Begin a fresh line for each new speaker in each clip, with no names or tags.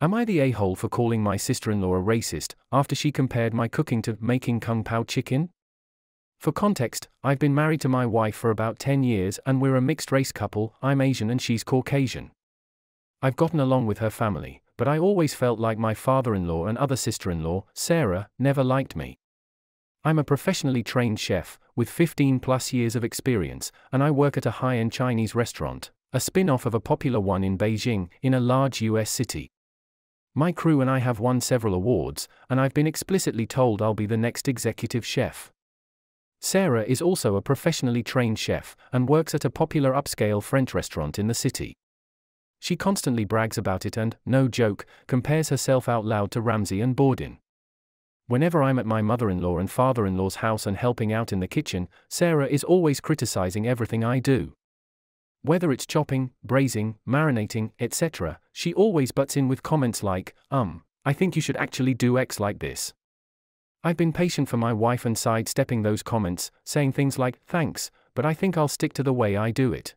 Am I the a-hole for calling my sister-in-law a racist after she compared my cooking to making kung pao chicken? For context, I've been married to my wife for about 10 years and we're a mixed-race couple. I'm Asian and she's Caucasian. I've gotten along with her family, but I always felt like my father-in-law and other sister-in-law, Sarah, never liked me. I'm a professionally trained chef, with 15+ years of experience, and I work at a high-end Chinese restaurant, a spin-off of a popular one in Beijing, in a large US city. My crew and I have won several awards, and I've been explicitly told I'll be the next executive chef. Sarah is also a professionally trained chef, and works at a popular upscale French restaurant in the city. She constantly brags about it and, no joke, compares herself out loud to Ramsay and Bourdin. Whenever I'm at my mother-in-law and father-in-law's house and helping out in the kitchen, Sarah is always criticizing everything I do. Whether it's chopping, braising, marinating, etc., she always butts in with comments like, I think you should actually do X like this. I've been patient for my wife and sidestepping those comments, saying things like, thanks, but I think I'll stick to the way I do it.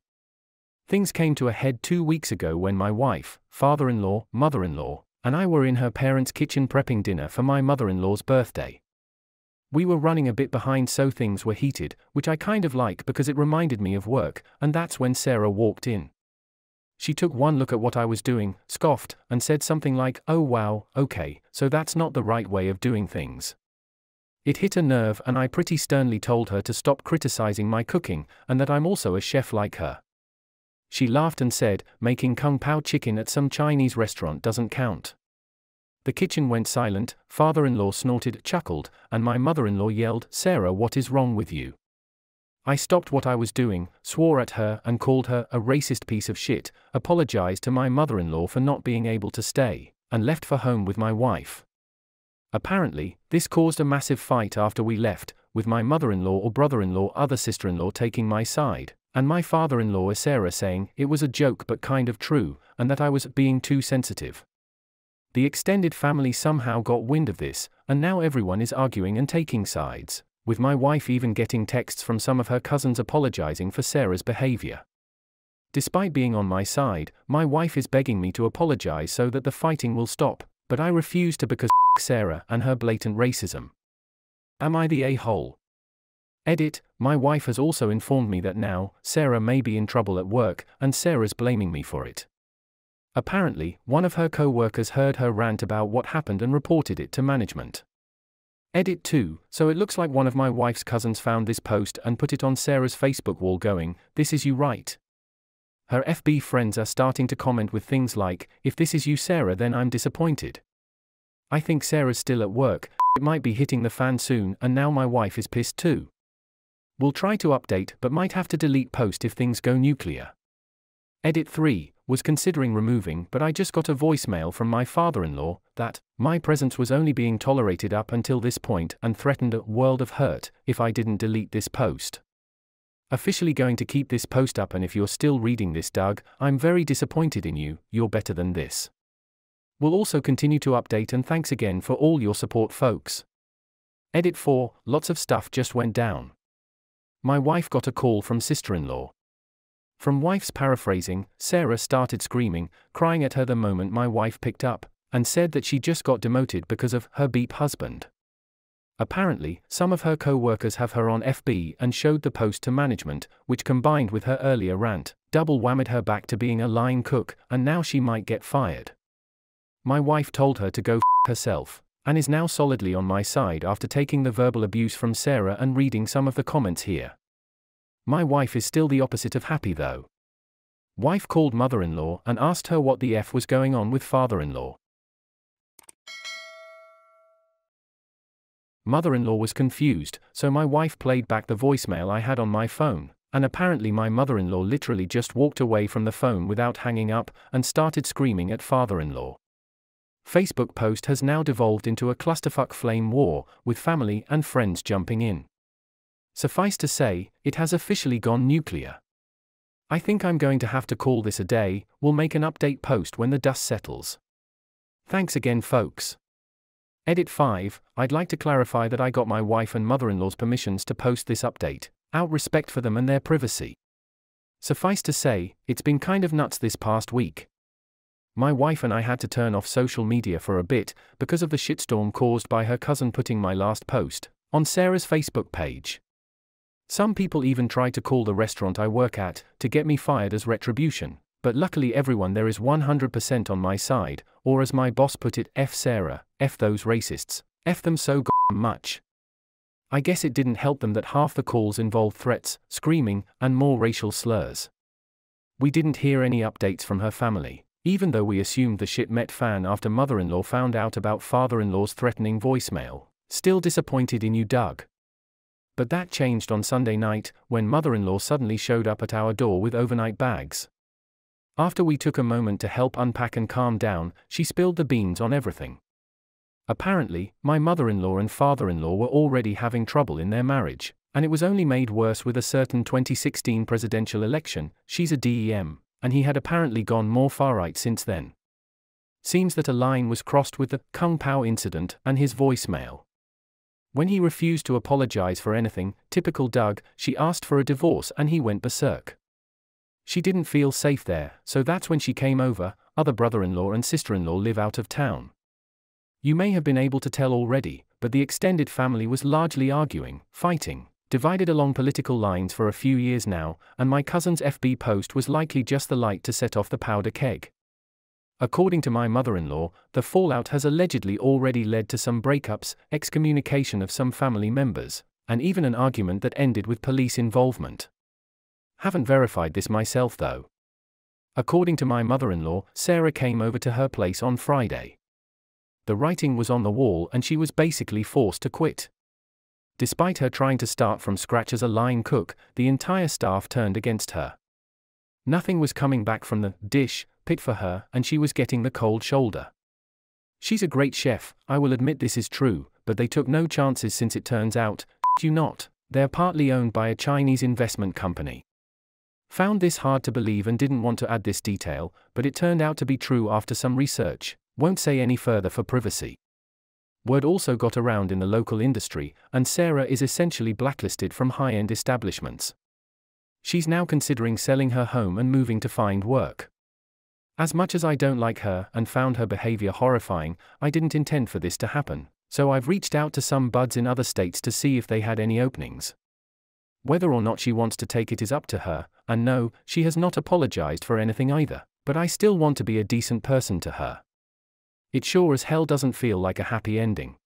Things came to a head 2 weeks ago when my wife, father-in-law, mother-in-law, and I were in her parents' kitchen prepping dinner for my mother-in-law's birthday. We were running a bit behind, so things were heated, which I kind of like because it reminded me of work, and that's when Sarah walked in. She took one look at what I was doing, scoffed, and said something like, oh wow, okay, so that's not the right way of doing things. It hit a nerve and I pretty sternly told her to stop criticizing my cooking, and that I'm also a chef like her. She laughed and said, making kung pao chicken at some Chinese restaurant doesn't count. The kitchen went silent, father-in-law snorted, chuckled, and my mother-in-law yelled, Sarah, what is wrong with you? I stopped what I was doing, swore at her and called her a racist piece of shit, apologized to my mother-in-law for not being able to stay, and left for home with my wife. Apparently, this caused a massive fight after we left, with my mother-in-law or brother-in-law, other sister-in-law taking my side, and my father-in-law Sarah saying it was a joke but kind of true, and that I was being too sensitive. The extended family somehow got wind of this, and now everyone is arguing and taking sides, with my wife even getting texts from some of her cousins apologizing for Sarah's behavior. Despite being on my side, my wife is begging me to apologize so that the fighting will stop, but I refuse to because Sarah and her blatant racism. Am I the a-hole? Edit, my wife has also informed me that now, Sarah may be in trouble at work, and Sarah's blaming me for it. Apparently, one of her co-workers heard her rant about what happened and reported it to management. Edit 2, so it looks like one of my wife's cousins found this post and put it on Sarah's Facebook wall going, this is you right. Her FB friends are starting to comment with things like, if this is you Sarah then I'm disappointed. I think Sarah's still at work, it might be hitting the fan soon, and now my wife is pissed too. We'll try to update but might have to delete post if things go nuclear. Edit 3, was considering removing but I just got a voicemail from my father-in-law, that, my presence was only being tolerated up until this point and threatened a world of hurt if I didn't delete this post. Officially going to keep this post up, and if you're still reading this Doug, I'm very disappointed in you, you're better than this. We'll also continue to update and thanks again for all your support folks. Edit 4, lots of stuff just went down. My wife got a call from sister-in-law. From wife's paraphrasing, Sarah started screaming, crying at her the moment my wife picked up, and said that she just got demoted because of her beep husband. Apparently, some of her co-workers have her on FB and showed the post to management, which combined with her earlier rant, double whammied her back to being a line cook, and now she might get fired. My wife told her to go f herself, and is now solidly on my side after taking the verbal abuse from Sarah and reading some of the comments here. My wife is still the opposite of happy though. Wife called mother-in-law and asked her what the F was going on with father-in-law. Mother-in-law was confused, so my wife played back the voicemail I had on my phone, and apparently my mother-in-law literally just walked away from the phone without hanging up and started screaming at father-in-law. Facebook post has now devolved into a clusterfuck flame war, with family and friends jumping in. Suffice to say, it has officially gone nuclear. I think I'm going to have to call this a day. We'll make an update post when the dust settles. Thanks again folks. Edit 5, I'd like to clarify that I got my wife and mother-in-law's permissions to post this update, out respect for them and their privacy. Suffice to say, it's been kind of nuts this past week. My wife and I had to turn off social media for a bit because of the shitstorm caused by her cousin putting my last post on Sarah's Facebook page. Some people even tried to call the restaurant I work at to get me fired as retribution, but luckily everyone there is 100% on my side, or as my boss put it, F Sarah, F those racists, F them so much. I guess it didn't help them that half the calls involved threats, screaming, and more racial slurs. We didn't hear any updates from her family, even though we assumed the shit met fan after mother-in-law found out about father-in-law's threatening voicemail. Still disappointed in you, Doug. But that changed on Sunday night, when mother-in-law suddenly showed up at our door with overnight bags. After we took a moment to help unpack and calm down, she spilled the beans on everything. Apparently, my mother-in-law and father-in-law were already having trouble in their marriage, and it was only made worse with a certain 2016 presidential election. She's a DEM, and he had apparently gone more far-right since then. Seems that a line was crossed with the Kung Pao incident and his voicemail. When he refused to apologize for anything, typical Doug, she asked for a divorce and he went berserk. She didn't feel safe there, so that's when she came over. Other brother-in-law and sister-in-law live out of town. You may have been able to tell already, but the extended family was largely arguing, fighting, divided along political lines for a few years now, and my cousin's FB post was likely just the light to set off the powder keg. According to my mother-in-law, the fallout has allegedly already led to some breakups, excommunication of some family members, and even an argument that ended with police involvement. Haven't verified this myself though. According to my mother-in-law, Sarah came over to her place on Friday. The writing was on the wall and she was basically forced to quit. Despite her trying to start from scratch as a line cook, the entire staff turned against her. Nothing was coming back from the dish pit for her, and she was getting the cold shoulder. She's a great chef, I will admit this is true, but they took no chances since it turns out, they're partly owned by a Chinese investment company. Found this hard to believe and didn't want to add this detail, but it turned out to be true after some research. Won't say any further for privacy. Word also got around in the local industry, and Sarah is essentially blacklisted from high-end establishments. She's now considering selling her home and moving to find work. As much as I don't like her and found her behavior horrifying, I didn't intend for this to happen, so I've reached out to some buds in other states to see if they had any openings. Whether or not she wants to take it is up to her, and no, she has not apologized for anything either, but I still want to be a decent person to her. It sure as hell doesn't feel like a happy ending.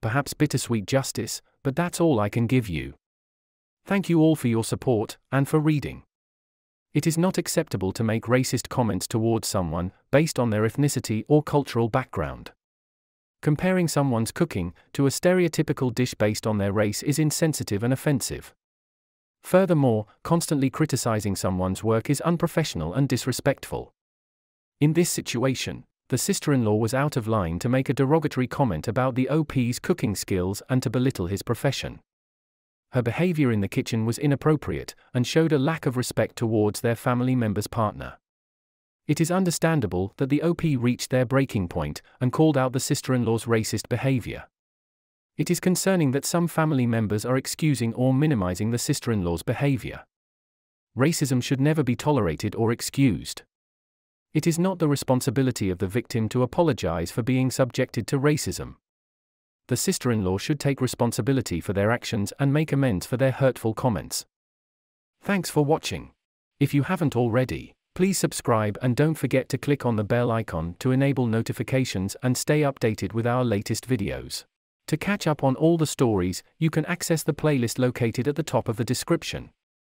Perhaps bittersweet justice, but that's all I can give you. Thank you all for your support, and for reading. It is not acceptable to make racist comments towards someone, based on their ethnicity or cultural background. Comparing someone's cooking to a stereotypical dish based on their race is insensitive and offensive. Furthermore, constantly criticizing someone's work is unprofessional and disrespectful. In this situation, the sister-in-law was out of line to make a derogatory comment about the OP's cooking skills and to belittle his profession. Her behavior in the kitchen was inappropriate and showed a lack of respect towards their family member's partner. It is understandable that the OP reached their breaking point and called out the sister-in-law's racist behavior. It is concerning that some family members are excusing or minimizing the sister-in-law's behavior. Racism should never be tolerated or excused. It is not the responsibility of the victim to apologize for being subjected to racism. The sister-in-law should take responsibility for their actions and make amends for their hurtful comments. Thanks for watching. If you haven't already, please subscribe and don't forget to click on the bell icon to enable notifications and stay updated with our latest videos. To catch up on all the stories, you can access the playlist located at the top of the description.